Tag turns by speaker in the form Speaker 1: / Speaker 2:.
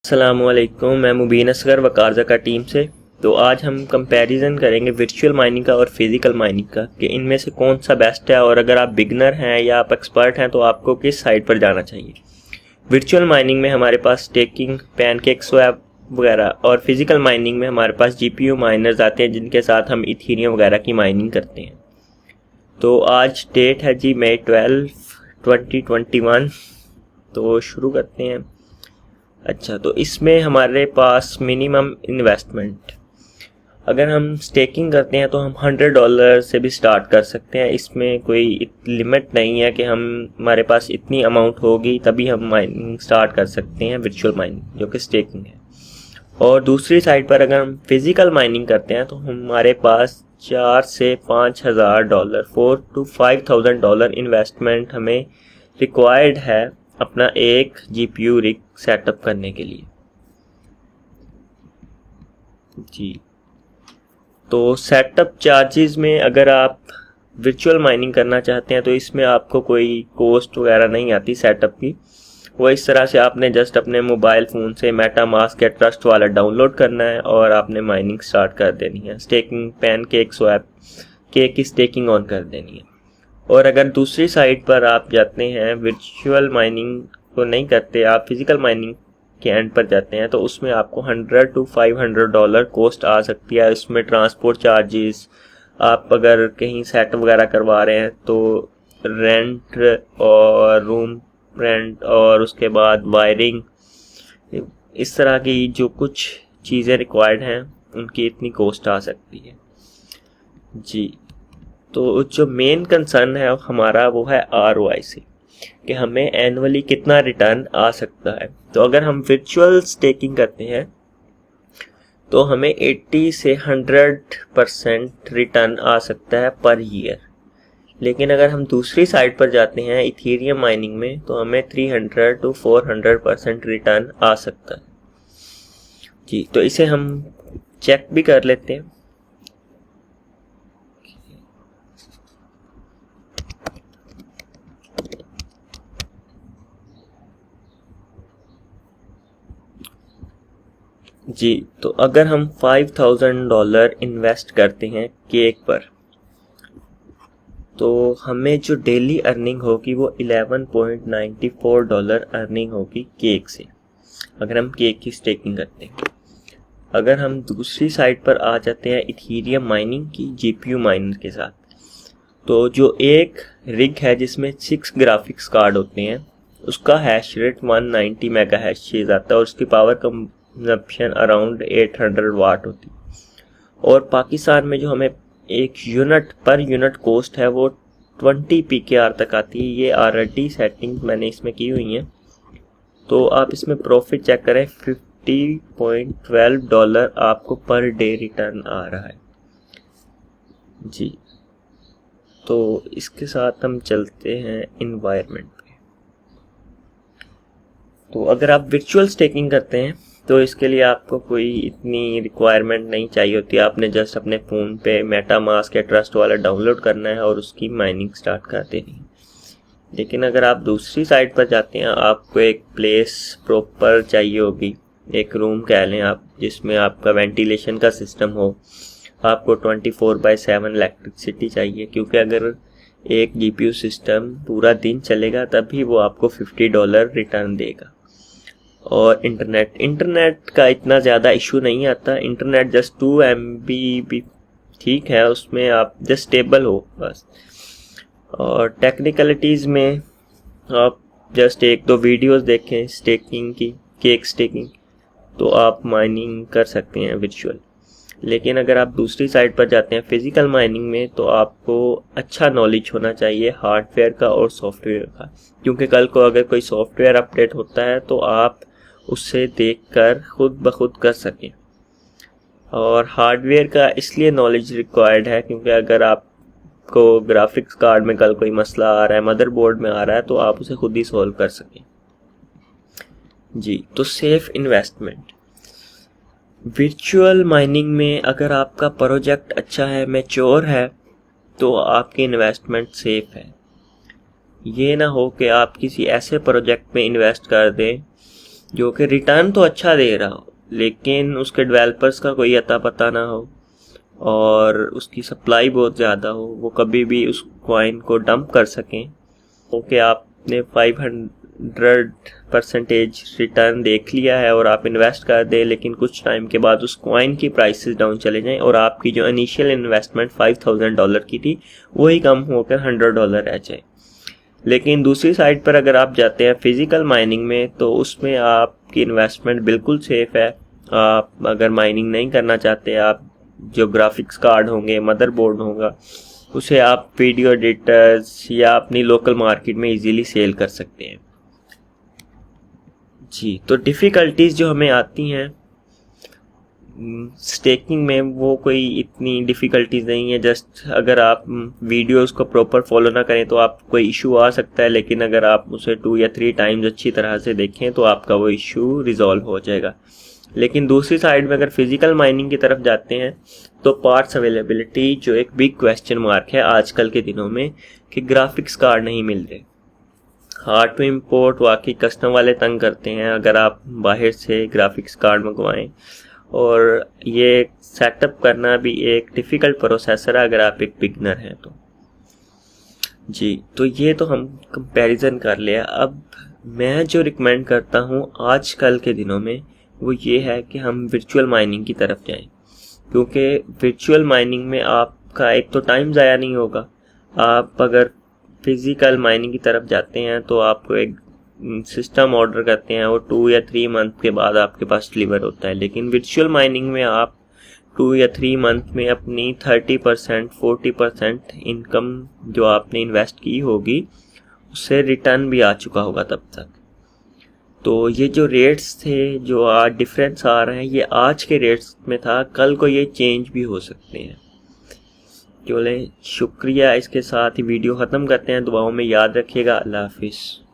Speaker 1: अस्सलामुअलैकुम, मैं मुबीन असगर वकारजा का टीम से। तो आज हम कंपैरिजन करेंगे वर्चुअल माइनिंग का और फिज़िकल माइनिंग का कि इनमें से कौन सा बेस्ट है और अगर आप बिगनर हैं या आप एक्सपर्ट हैं तो आपको किस साइड पर जाना चाहिए। वर्चुअल माइनिंग में हमारे पास स्टेकिंग, पैनकेकस्वैप वगैरह, और फिज़िकल माइनिंग में हमारे पास जीपीयू माइनर्स आते हैं जिनके साथ हम इथेरियम वगैरह की माइनिंग करते हैं। तो आज डेट है जी मई 12, 2021। तो शुरू करते हैं। अच्छा, तो इसमें हमारे पास मिनिमम इन्वेस्टमेंट, अगर हम स्टेकिंग करते हैं तो हम $100 से भी स्टार्ट कर सकते हैं। इसमें कोई लिमिट नहीं है कि हमारे पास इतनी अमाउंट होगी तभी हम माइनिंग स्टार्ट कर सकते हैं, वर्चुअल माइनिंग जो कि स्टेकिंग है। और दूसरी साइड पर अगर हम फिज़िकल माइनिंग करते हैं तो हमारे पास $4,000 से $5,000, $4,000 to $5,000 इन्वेस्टमेंट हमें रिक्वायर्ड है अपना एक जीपीयू रिग सेटअप करने के लिए जी। तो सेटअप चार्जेस में अगर आप वर्चुअल माइनिंग करना चाहते हैं तो इसमें आपको कोई कॉस्ट वगैरह नहीं आती सेटअप की। वो इस तरह से आपने जस्ट अपने मोबाइल फ़ोन से मेटामास्क या ट्रस्ट वाला डाउनलोड करना है और आपने माइनिंग स्टार्ट कर देनी है। स्टेकिंग, पैनकेकस्वैप केक की स्टेकिंग ऑन कर देनी है। और अगर दूसरी साइड पर आप जाते हैं, वर्चुअल माइनिंग को नहीं करते, आप फिज़िकल माइनिंग के एंड पर जाते हैं तो उसमें आपको $100 to $500 कॉस्ट आ सकती है। इसमें ट्रांसपोर्ट चार्जेस, आप अगर कहीं सेट वगैरह करवा रहे हैं तो रेंट और रूम रेंट और उसके बाद वायरिंग, इस तरह की जो कुछ चीज़ें रिक्वायर्ड हैं उनकी इतनी कॉस्ट आ सकती है जी। तो जो मेन कंसर्न है हमारा वो है ROI से, कि हमें एनुअली कितना रिटर्न आ सकता है। तो अगर हम वर्चुअल स्टेकिंग करते हैं तो हमें 80 से 100% रिटर्न आ सकता है पर ईयर। लेकिन अगर हम दूसरी साइड पर जाते हैं इथेरियम माइनिंग में तो हमें 300 to 400% रिटर्न आ सकता है जी। तो इसे हम चेक भी कर लेते हैं। जी, तो अगर हम $5,000 इन्वेस्ट करते हैं केक पर तो हमें जो डेली अर्निंग होगी वो $11.94 अर्निंग होगी केक से, अगर हम केक की स्टेकिंग करते हैं। अगर हम दूसरी साइड पर आ जाते हैं इथेरियम माइनिंग की जीपीयू माइनर के साथ, तो जो एक रिग है जिसमें 6 ग्राफिक्स कार्ड होते हैं उसका हैश रेट 190 मेगा हैश आता है और उसकी पावर कंजप्शन अराउंड 800 वाट होती है। और पाकिस्तान में जो हमें एक यूनिट पर यूनिट कॉस्ट है वो 20 PKR तक आती है। ये ऑलरेडी सेटिंग मैंने इसमें की हुई है। तो आप इसमें प्रॉफिट चेक करें, $50.12 आपको पर डे रिटर्न आ रहा है जी। तो इसके साथ हम चलते हैं इन्वायरमेंट पे। तो अगर आप वर्चुअल स्टेकिंग करते हैं तो इसके लिए आपको कोई इतनी रिक्वायरमेंट नहीं चाहिए होती। आपने जस्ट अपने फ़ोन पे मेटामास्क या ट्रस्ट वाला डाउनलोड करना है और उसकी माइनिंग स्टार्ट कर देनी है। लेकिन अगर आप दूसरी साइड पर जाते हैं, आपको एक प्लेस प्रॉपर चाहिए होगी, एक रूम कह लें आप, जिसमें आपका वेंटिलेशन का सिस्टम हो। आपको 24/7 इलेक्ट्रिसिटी चाहिए, क्योंकि अगर एक जीपीयू सिस्टम पूरा दिन चलेगा तभी वो आपको $50 रिटर्न देगा। और इंटरनेट का इतना ज़्यादा इशू नहीं आता। इंटरनेट जस्ट 2 MB भी ठीक है, उसमें आप जस्ट स्टेबल हो बस। और टेक्निकलिटीज़ में आप जस्ट 1-2 वीडियोस देखें स्टेकिंग की, केक स्टेकिंग, तो आप माइनिंग कर सकते हैं वर्चुअल। लेकिन अगर आप दूसरी साइड पर जाते हैं फिज़िकल माइनिंग में तो आपको अच्छा नॉलेज होना चाहिए हार्डवेयर का और सॉफ्टवेयर का, क्योंकि कल को अगर कोई सॉफ्टवेयर अपडेट होता है तो आप उससे देखकर खुद ब खुद कर सकें। और हार्डवेयर का इसलिए नॉलेज रिक्वायर्ड है क्योंकि अगर आपको ग्राफिक्स कार्ड में कल कोई मसला आ रहा है, मदरबोर्ड में आ रहा है, तो आप उसे खुद ही सॉल्व कर सकें जी। तो सेफ इन्वेस्टमेंट वर्चुअल माइनिंग में, अगर आपका प्रोजेक्ट अच्छा है, मैच्योर है, तो आपकी इन्वेस्टमेंट सेफ है। ये ना हो कि आप किसी ऐसे प्रोजेक्ट में इन्वेस्ट कर दें जो कि रिटर्न तो अच्छा दे रहा हो लेकिन उसके डेवलपर्स का कोई अता पता ना हो और उसकी सप्लाई बहुत ज़्यादा हो, वो कभी भी उस कॉइन को डंप कर सकें। ओके, आपने 500% रिटर्न देख लिया है और आप इन्वेस्ट कर दें, लेकिन कुछ टाइम के बाद उस कॉइन की प्राइसेस डाउन चले जाएं और आपकी जो इनिशियल इन्वेस्टमेंट $5000 की थी वही कम होकर $100 रह जाए। लेकिन दूसरी साइड पर अगर आप जाते हैं फिजिकल माइनिंग में, तो उसमें आपकी इन्वेस्टमेंट बिल्कुल सेफ है। आप अगर माइनिंग नहीं करना चाहते, आप जो ग्राफिक्स कार्ड होंगे, मदरबोर्ड होगा, उसे आप वीडियो एडिटर्स या अपनी लोकल मार्केट में इजीली सेल कर सकते हैं। जी, तो डिफ़िकल्टीज़ जो हमें आती हैं स्टेकिंग में, वो कोई इतनी डिफ़िकल्टीज़ नहीं है। जस्ट अगर आप वीडियोस को प्रॉपर फॉलो ना करें तो आप कोई इशू आ सकता है, लेकिन अगर आप उसे 2 या 3 टाइम्स अच्छी तरह से देखें तो आपका वो इशू रिजॉल्व हो जाएगा। लेकिन दूसरी साइड में अगर फिजिकल माइनिंग की तरफ जाते हैं तो पार्ट्स अवेलेबिलिटी जो एक बिग क्वेश्चन मार्क है आजकल के दिनों में, कि ग्राफिक्स कार्ड नहीं मिल रहे। हार्ड टू इम्पोर्ट, वाकई कस्टम वाले तंग करते हैं अगर आप बाहर से ग्राफिक्स कार्ड मंगवाएं, और ये सेटअप करना भी एक डिफ़िकल्ट प्रोसेसर है अगर आप एक बिगनर हैं तो। जी, तो ये तो हम कंपैरिजन कर लिया। अब मैं जो रिकमेंड करता हूँ आजकल के दिनों में वो ये है कि हम वर्चुअल माइनिंग की तरफ जाएं, क्योंकि वर्चुअल माइनिंग में आपका एक तो टाइम ज़ाया नहीं होगा। आप अगर फिज़िकल माइनिंग की तरफ जाते हैं तो आपको एक सिस्टम ऑर्डर करते हैं और 2 या 3 मंथ के बाद आपके पास डिलीवर होता है। लेकिन वर्चुअल माइनिंग में आप 2 या 3 मंथ में अपनी 30% 40% इनकम जो आपने इन्वेस्ट की होगी उससे रिटर्न भी आ चुका होगा तब तक। तो ये जो रेट्स थे, जो आज डिफरेंस आ रहे हैं, ये आज के रेट्स में था, कल को ये चेंज भी हो सकते हैं। चलें, शुक्रिया। इसके साथ ही वीडियो ख़त्म करते हैं। दुआओं में याद रखिएगा। अल्लाह हाफिज़।